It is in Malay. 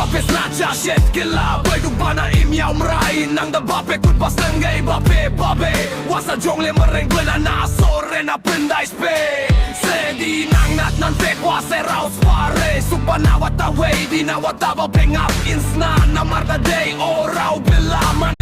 Bape snatcha shit killa Băi du bana imiau mrai Nang da bape kut pas ngai bape babe Wasa jongle mereng glena na sore na prendai spe Sedi nang nat nan fek wase raus pare Supa na wata way di na wata ba pengap insna Na marda day o rau bila man